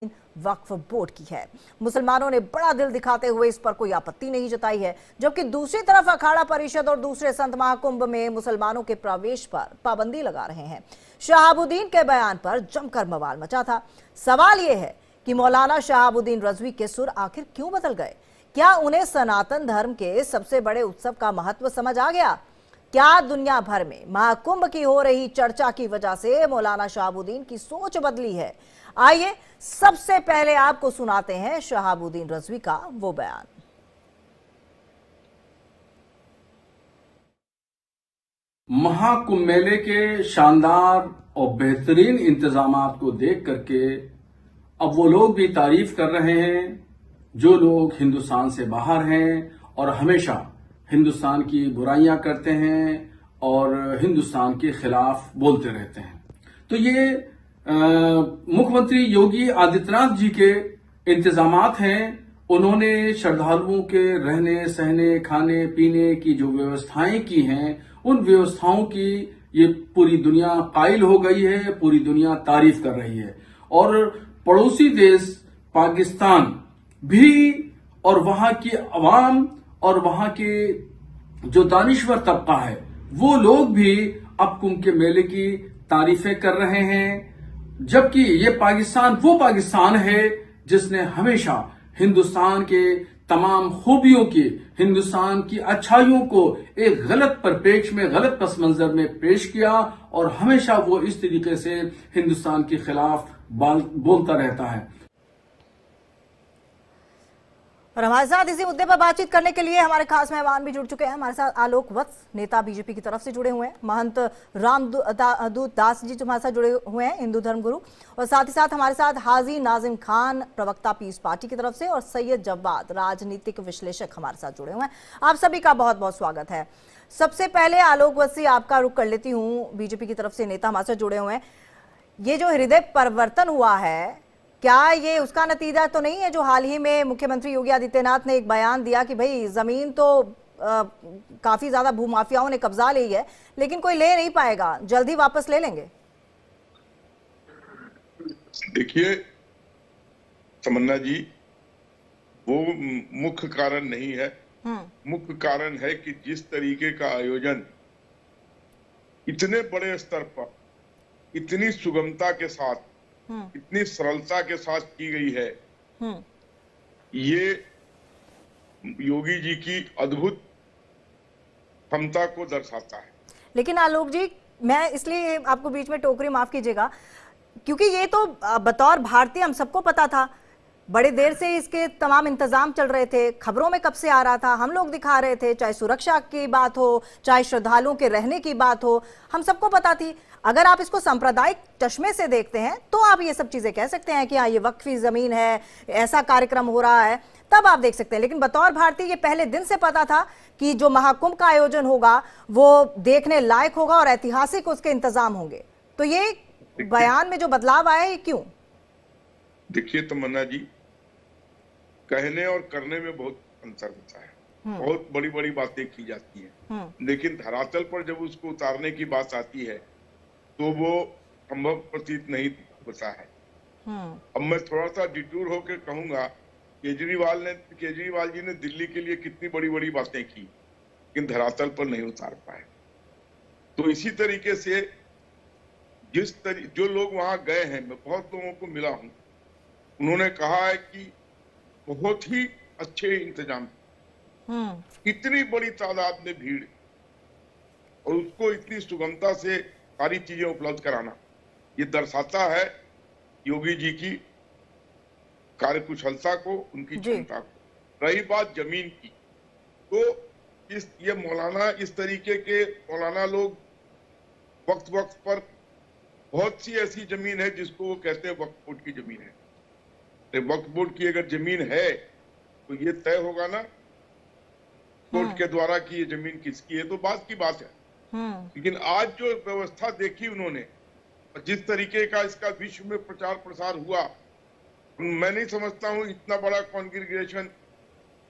वक्फ board की है। मुसलमानों ने बड़ा दिल दिखाते हुए इस पर कोई आपत्ति नहीं जताई है, जबकि दूसरी तरफ अखाड़ा परिषद और दूसरे संत महाकुंभ में मुसलमानों के प्रवेश पर पाबंदी लगा रहे हैं। शहाबुद्दीन के बयान पर जमकर बवाल मचा था। सवाल यह है कि मौलाना शहाबुद्दीन रजवी के सुर आखिर क्यों बदल गए? क्या उन्हें सनातन धर्म के सबसे बड़े उत्सव का महत्व समझ आ गया? क्या दुनिया भर में महाकुंभ की हो रही चर्चा की वजह से मौलाना शहाबुद्दीन की सोच बदली है? आइए सबसे पहले आपको सुनाते हैं शहाबुद्दीन रजवी का वो बयान। महाकुंभ मेले के शानदार और बेहतरीन इंतजामात को देख करके अब वो लोग भी तारीफ कर रहे हैं जो लोग हिंदुस्तान से बाहर हैं और हमेशा हिंदुस्तान की बुराइयां करते हैं और हिंदुस्तान के खिलाफ बोलते रहते हैं। तो ये मुख्यमंत्री योगी आदित्यनाथ जी के इंतजामात हैं। उन्होंने श्रद्धालुओं के रहने सहने खाने पीने की जो व्यवस्थाएं की हैं, उन व्यवस्थाओं की ये पूरी दुनिया कायल हो गई है, पूरी दुनिया तारीफ कर रही है। और पड़ोसी देश पाकिस्तान भी और वहां की अवाम और वहां के जो दानिश्वर तबका है, वो लोग भी अब कुंभ के मेले की तारीफें कर रहे हैं। जबकि ये पाकिस्तान वो पाकिस्तान है जिसने हमेशा हिंदुस्तान के तमाम खूबियों की, हिंदुस्तान की अच्छाइयों को एक गलत परिप्रेक्ष्य में, गलत पस मंजर में पेश किया और हमेशा वो इस तरीके से हिंदुस्तान के खिलाफ बोलता रहता है। और हमारे साथ इसी मुद्दे पर बातचीत करने के लिए हमारे खास मेहमान भी जुड़ चुके हैं। हमारे साथ आलोक वत्स, नेता बीजेपी की तरफ से जुड़े हुए हैं, महंत रामदूत दास जी हमारे साथ जुड़े हुए हैं, हिंदू धर्म गुरु, और साथ ही साथ हमारे साथ हाजी नाजिम खान, प्रवक्ता पीस पार्टी की तरफ से, और सैयद जव्वाद, राजनीतिक विश्लेषक हमारे साथ जुड़े हुए हैं। आप सभी का बहुत बहुत स्वागत है। सबसे पहले आलोक वत्स, आपका रुख कर लेती हूँ। बीजेपी की तरफ से नेता हमारे साथ जुड़े हुए हैं। ये जो हृदय परिवर्तन हुआ है, क्या ये उसका नतीजा तो नहीं है जो हाल ही में मुख्यमंत्री योगी आदित्यनाथ ने एक बयान दिया कि भाई जमीन तो काफी ज्यादा भूमाफियाओं ने कब्जा ली है, लेकिन कोई ले नहीं पाएगा, जल्दी वापस ले लेंगे? देखिए तमन्ना जी, वो मुख्य कारण नहीं है। मुख्य कारण है कि जिस तरीके का आयोजन इतने बड़े स्तर पर, इतनी सुगमता के साथ, इतनी सरलता के साथ की गई है, ये योगी जी की अद्भुत क्षमता को दर्शाता है। लेकिन आलोक जी, मैं इसलिए आपको बीच में टोकरी, माफ कीजिएगा, क्योंकि ये तो बतौर भारतीय हम सबको पता था, बड़े देर से इसके तमाम इंतजाम चल रहे थे, खबरों में कब से आ रहा था, हम लोग दिखा रहे थे, चाहे सुरक्षा की बात हो, चाहे श्रद्धालुओं के रहने की बात हो, हम सबको पता थी। अगर आप इसको सांप्रदायिक चश्मे से देखते हैं तो आप ये सब चीजें कह सकते हैं कि हाँ, ये वक्फी जमीन है, ऐसा कार्यक्रम हो रहा है, तब आप देख सकते हैं। लेकिन बतौर भारतीय ये पहले दिन से पता था कि जो महाकुंभ का आयोजन होगा वो देखने लायक होगा और ऐतिहासिक उसके इंतजाम होंगे। तो ये बयान में जो बदलाव आया, ये क्यों? देखिए तमन्ना जी, कहने और करने में बहुत अंतर होता है। बहुत बड़ी बड़ी बातें की जाती हैं, लेकिन धरातल पर जब उसको उतारने की बात आती है तो वो संभव प्रतीत नहीं होता है। अब मैं थोड़ा सा डिटूर होकर कहूंगा, केजरीवाल जी ने दिल्ली के लिए कितनी बड़ी बड़ी बातें की, लेकिन धरातल पर नहीं उतार पाए। तो इसी तरीके से जो लोग वहां गए हैं, मैं बहुत लोगों को मिला हूं, उन्होंने कहा है कि बहुत ही अच्छे इंतजाम, इतनी बड़ी तादाद में भीड़ और उसको इतनी सुगमता से सारी चीजें उपलब्ध कराना, ये दर्शाता है योगी जी की कार्यकुशलता को, उनकी क्षमता को। रही बात जमीन की, तो ये मौलाना, इस तरीके के मौलाना लोग वक्त वक्त पर बहुत सी ऐसी जमीन है जिसको वो कहते हैं वक्फ बोर्ड की जमीन है। वक्फ बोर्ड की अगर जमीन है तो ये तय होगा ना कोर्ट के द्वारा कि ये जमीन किसकी है, तो बात की बात है। लेकिन आज जो व्यवस्था देखी उन्होंने, जिस तरीके का इसका विश्व में प्रचार प्रसार हुआ, मैं नहीं समझता हूं इतना बड़ा कॉन्ग्रीगेशन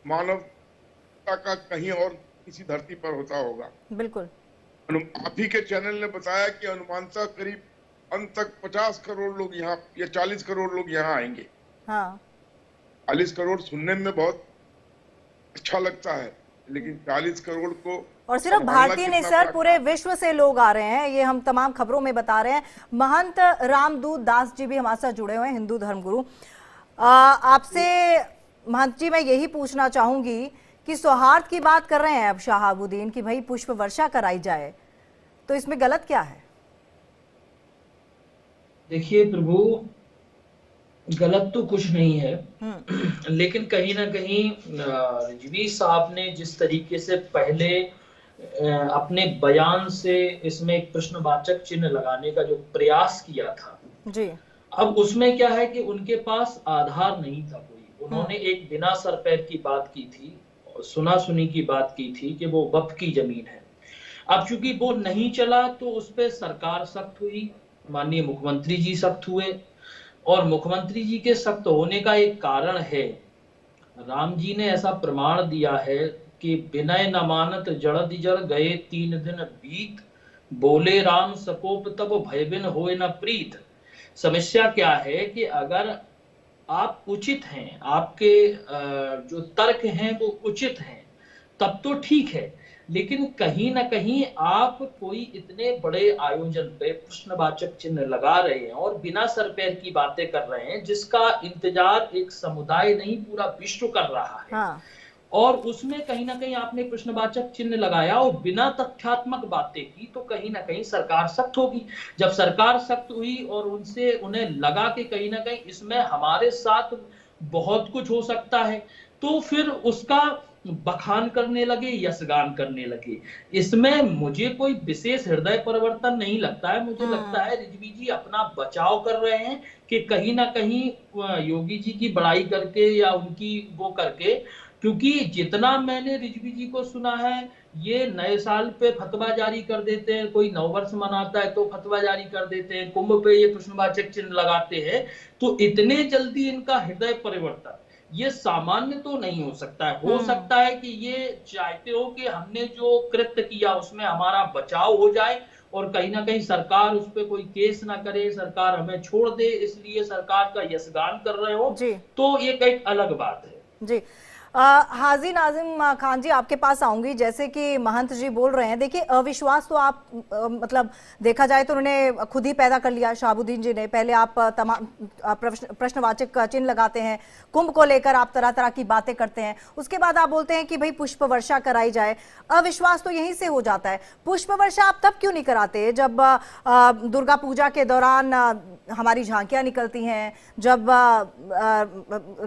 मानवता का कहीं और किसी धरती पर होता होगा। बिल्कुल। आप ही के चैनल ने बताया कि अनुमानतः करीब अंत तक 50 करोड़ लोग यहाँ या 40 करोड़ लोग यहाँ आएंगे। हाँ 40 करोड़ सुनने में बहुत अच्छा लगता है, लेकिन 40 करोड़ को और सिर्फ संभालना भारतीय कितना नहीं सर, बड़ा पूरे विश्व से लोग आ रहे हैं, ये हम तमाम खबरों में बता रहे हैं। महंत रामदूत दास जी भी हमारे साथ जुड़े हुए हैं, हिंदू धर्मगुरु। आपसे महंत जी मैं यही पूछना चाहूंगी कि सौहार्द की बात कर रहे हैं अब शहाबुद्दीन कि भाई पुष्प वर्षा कराई जाए, तो इसमें गलत क्या है? देखिए प्रभु, गलत तो कुछ नहीं है, लेकिन कहीं ना कहीं रिजवी साहब ने जिस तरीके से पहले अपने बयान से इसमें एक प्रश्नवाचक चिन्ह लगाने का जो प्रयास किया था जी, अब उसमें क्या है कि उनके पास आधार नहीं था कोई। उन्होंने एक बिना सर पैर की बात की थी, सुना सुनी की बात की थी कि वो वक्फ की जमीन है। अब चूंकि वो नहीं चला तो उस पर सरकार सख्त हुई, माननीय मुख्यमंत्री जी सख्त हुए, और मुख्यमंत्री जी के सख्त होने का एक कारण है, राम जी ने ऐसा प्रमाण दिया है कि विनय न मानत जड़ जड़ गए 3 दिन बीत, बोले राम सकोप तब भय बिन होए न प्रीत। समस्या क्या है कि अगर आप उचित हैं, आपके जो तर्क हैं वो उचित हैं, तब तो ठीक है, लेकिन कहीं ना कहीं आप कोई इतने बड़े आयोजन पे प्रश्नवाचक चिन्ह लगा रहे हैं और बिना सर पैर की बातें कर रहे हैं, जिसका इंतजार एक समुदाय नहीं पूरा विश्व कर रहा है। हाँ। और उसमें कहीं ना कहीं आपने प्रश्नवाचक चिन्ह लगाया और बिना तथ्यात्मक बातें की, तो कहीं ना कहीं सरकार सख्त होगी। जब सरकार सख्त हुई और उन्हें लगा कि कहीं ना कहीं इसमें हमारे साथ बहुत कुछ हो सकता है, तो फिर उसका बखान करने लगे, यशगान करने लगे। इसमें मुझे कोई विशेष हृदय परिवर्तन नहीं लगता है। मुझे लगता है रिजवी जी अपना बचाव कर रहे हैं कि कहीं ना कहीं योगी जी की बड़ाई करके या उनकी वो करके, क्योंकि जितना मैंने रिजवी जी को सुना है, ये नए साल पे फतवा जारी कर देते हैं, कोई नववर्ष मनाता है तो फतवा जारी कर देते हैं, कुंभ पे ये प्रश्नवाचक चिन्ह लगाते हैं, तो इतने जल्दी इनका हृदय परिवर्तन ये सामान्य तो नहीं हो सकता है। हो सकता है कि ये चाहते हो कि हमने जो कृत्य किया उसमें हमारा बचाव हो जाए और कहीं ना कहीं सरकार उस पर कोई केस ना करे, सरकार हमें छोड़ दे, इसलिए सरकार का यशगान कर रहे हो, तो ये एक अलग बात है जी। हाजी नाजिम खान जी, आपके पास आऊंगी। जैसे कि महंत जी बोल रहे हैं, देखिए अविश्वास तो आप मतलब देखा जाए तो उन्होंने खुद ही पैदा कर लिया शहाबुद्दीन जी ने। पहले आप तमाम प्रश्नवाचक चिन्ह लगाते हैं, कुंभ को लेकर आप तरह तरह की बातें करते हैं, उसके बाद आप बोलते हैं कि भाई पुष्प वर्षा कराई जाए। अविश्वास तो यहीं से हो जाता है। पुष्प वर्षा आप तब क्यों नहीं कराते जब दुर्गा पूजा के दौरान हमारी झांकियां निकलती हैं, जब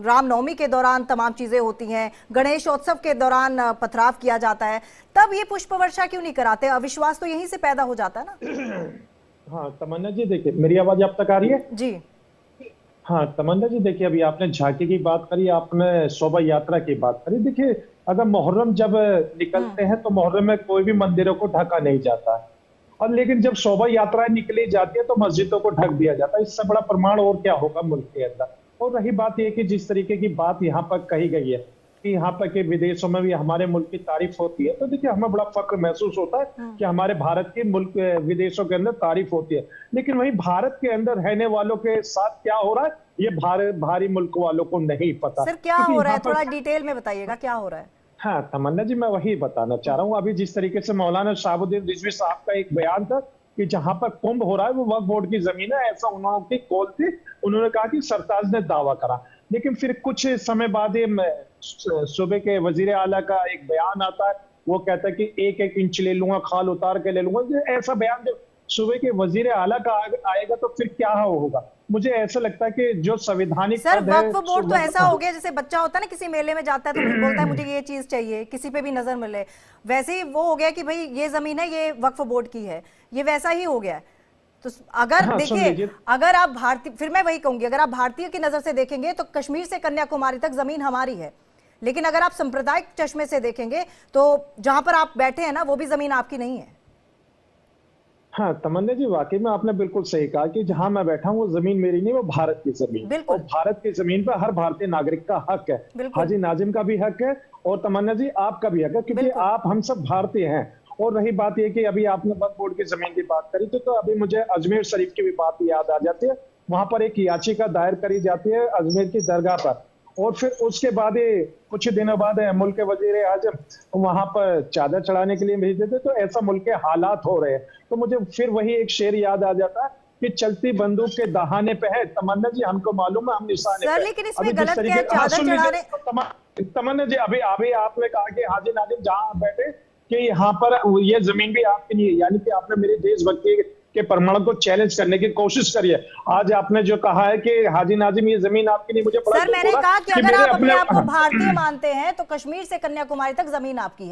रामनवमी के दौरान तमाम चीजें होती हैं, गणेशोत्सव के दौरान पथराव किया जाता है, तब ये पुष्प वर्षा क्यों नहीं कराते? अविश्वास तो यहीं से पैदा हो जाता है ना। हाँ तमन्ना जी, देखिए मेरी आवाज आप तक आ रही है? जी हाँ तमन्ना जी, देखिए अभी आपने झांकी की बात करी, आपने शोभा यात्रा की बात करी। देखिए अगर मुहर्रम जब निकलते हैं तो मुहर्रम में कोई भी मंदिरों को ढका नहीं जाता है, और लेकिन जब शोभा यात्राएं निकली जाती है तो मस्जिदों को ढक दिया जाता है। इससे बड़ा प्रमाण और क्या होगा मुल्क के अंदर। और रही बात यह कि जिस तरीके की बात यहाँ पर कही गई है कि यहाँ पर के विदेशों में भी हमारे मुल्क की तारीफ होती है, तो देखिए हमें बड़ा फक्र महसूस होता है कि हमारे भारत की मुल्क विदेशों के अंदर तारीफ होती है। लेकिन वही भारत के अंदर रहने वालों के साथ क्या हो रहा है, ये बाहरी मुल्क वालों को नहीं पता। सर क्या हो रहा है, थोड़ा डिटेल में बताइएगा क्या हो रहा है? हाँ तमन्ना जी, मैं वही बताना चाह रहा हूँ। अभी जिस तरीके से मौलाना शहाबुद्दीन रिजवी साहब का एक बयान था कि जहां पर कुंभ हो रहा है वो वक्फ बोर्ड की जमीन है, ऐसा उन्होंने कॉल थी। उन्होंने कहा कि सरताज ने दावा करा, लेकिन फिर कुछ समय बाद सूबे के वजीर आला का एक बयान आता है, वो कहता है कि 1-1 इंच ले लूंगा, खाल उतार के ले लूंगा। ऐसा बयान जब सूबे के वजीर आला का आएगा तो फिर क्या होगा? मुझे ऐसा लगता है कि जो संवैधानिक सर वक्फ बोर्ड तो ऐसा हो गया जैसे बच्चा होता है ना, किसी मेले में जाता है तो बोलता है मुझे ये चीज चाहिए, किसी पे भी नजर मिले, वैसे ही वो हो गया कि भाई ये जमीन है, ये वक्फ बोर्ड की है, ये वैसा ही हो गया है। तो अगर देखिए, अगर आप भारतीय, फिर मैं वही कहूंगी, अगर आप भारतीय की नजर से देखेंगे तो कश्मीर से कन्याकुमारी तक जमीन हमारी है, लेकिन अगर आप सांप्रदायिक चश्मे से देखेंगे तो जहां पर आप बैठे हैं ना वो भी जमीन आपकी नहीं है। हाँ तमन्ना जी, वाकई में आपने बिल्कुल सही कहा कि जहां मैं बैठा हूं वो जमीन मेरी नहीं, वो भारत की जमीन, और भारत की जमीन पर हर भारतीय नागरिक का हक है। हाजी नाजिम का भी हक है और तमन्ना जी आपका भी हक है, क्योंकि आप हम सब भारतीय हैं। और रही बात यह कि अभी आपने वक्फ बोर्ड की जमीन की बात करी तो अभी मुझे अजमेर शरीफ की भी बात याद आ जाती है। वहां पर एक याचिका दायर करी जाती है अजमेर की दरगाह पर, और फिर उसके बाद कुछ दिनों बाद मुल्क के वजीर आजम वहां पर चादर चढ़ाने के लिए भेज देते। तो ऐसा मुल्क के हालात हो रहे हैं। तो मुझे फिर वही एक शेर याद आ जाता है कि चलती बंदूक के दहाने पे है तमन्ना जी, हमको मालूम है हम निशाने सर पे। लेकिन अभी इसमें जिस गलत क्या है तरीके- हाँ, चादर सुन लीजिए, चढ़ाने? तमन्ना जी, अभी अभी आपने कहा कि हाजी नाजिम जहां आप बैठे कि यहाँ पर ये जमीन भी आपकी नहीं है, यानी कि आपने मेरी देशभक्ति के प्रमाण को चैलेंज करने की कोशिश करी है। आज आपने जो कहा है कि हाजी नाजिम ये जमीन आपकी नहीं, मुझे बड़ा सर दुख मैंने हो रहा कहा कि अगर मेरे आप अपने आप को हाँ। भारतीय मानते हैं तो कश्मीर से कन्याकुमारी तक जमीन आपकी है।